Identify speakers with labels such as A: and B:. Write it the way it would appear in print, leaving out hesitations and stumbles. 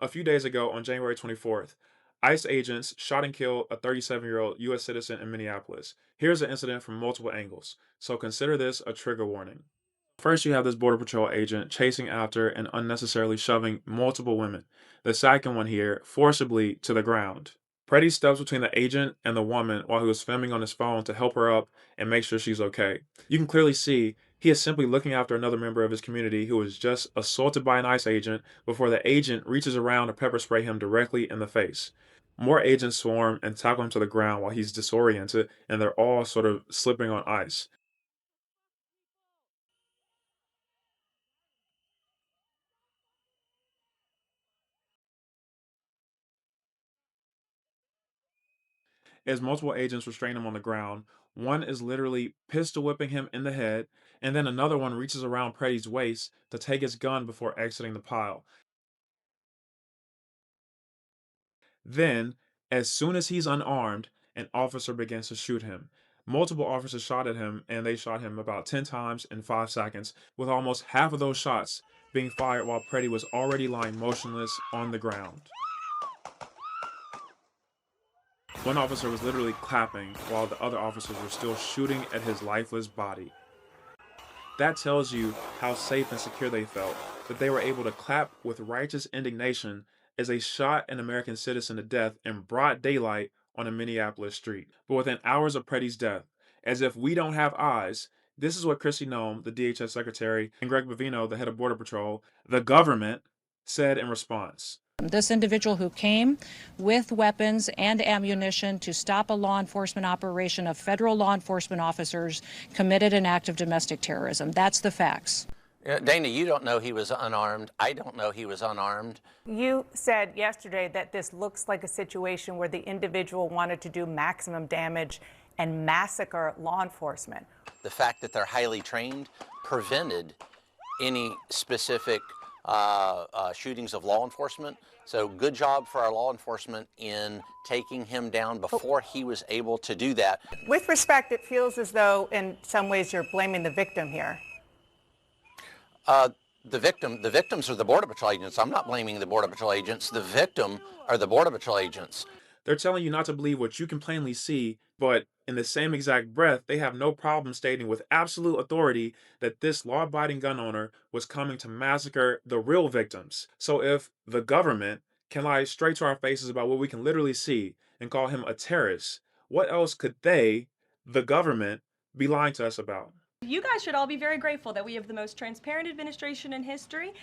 A: A few days ago, on January 24th, ICE agents shot and killed a 37-year-old U.S. citizen in Minneapolis. Here's an incident from multiple angles, so consider this a trigger warning. First, you have this Border Patrol agent chasing after and unnecessarily shoving multiple women. The second one here, forcibly to the ground. Pretti steps between the agent and the woman while he was filming on his phone to help her up and make sure she's okay. You can clearly see he is simply looking after another member of his community who was just assaulted by an ICE agent before the agent reaches around to pepper spray him directly in the face. More agents swarm and tackle him to the ground while he's disoriented, and they're all sort of slipping on ice. As multiple agents restrain him on the ground, one is literally pistol whipping him in the head, and then another one reaches around Pretty's waist to take his gun before exiting the pile. Then, as soon as he's unarmed, an officer begins to shoot him. Multiple officers shot at him, and they shot him about 10 times in 5 seconds, with almost half of those shots being fired while Pretty was already lying motionless on the ground. One officer was literally clapping while the other officers were still shooting at his lifeless body. That tells you how safe and secure they felt, that they were able to clap with righteous indignation as they shot an American citizen to death in broad daylight on a Minneapolis street. But within hours of Pretty's death, as if we don't have eyes, this is what Kristi Noem, the DHS secretary, and Greg Bovino, the head of Border Patrol, the government, said in response.
B: This individual who came with weapons and ammunition to stop a law enforcement operation of federal law enforcement officers committed an act of domestic terrorism. That's the facts.
C: Dana, you don't know he was unarmed. I don't know he was unarmed.
D: You said yesterday that this looks like a situation where the individual wanted to do maximum damage and massacre law enforcement.
C: The fact that they're highly trained prevented any specific shootings of law enforcement. So good job for our law enforcement in taking him down before he was able to do that.
D: With respect, it feels as though in some ways you're blaming the victim here.
C: The victims are the Border Patrol agents. I'm not blaming the Border Patrol agents. The victim are the Border Patrol agents.
A: They're telling you not to believe what you can plainly see, but in the same exact breath, they have no problem stating with absolute authority that this law abiding gun owner was coming to massacre the real victims. So if the government can lie straight to our faces about what we can literally see and call him a terrorist, what else could they, the government, be lying to us about?
E: You guys should all be very grateful that we have the most transparent administration in history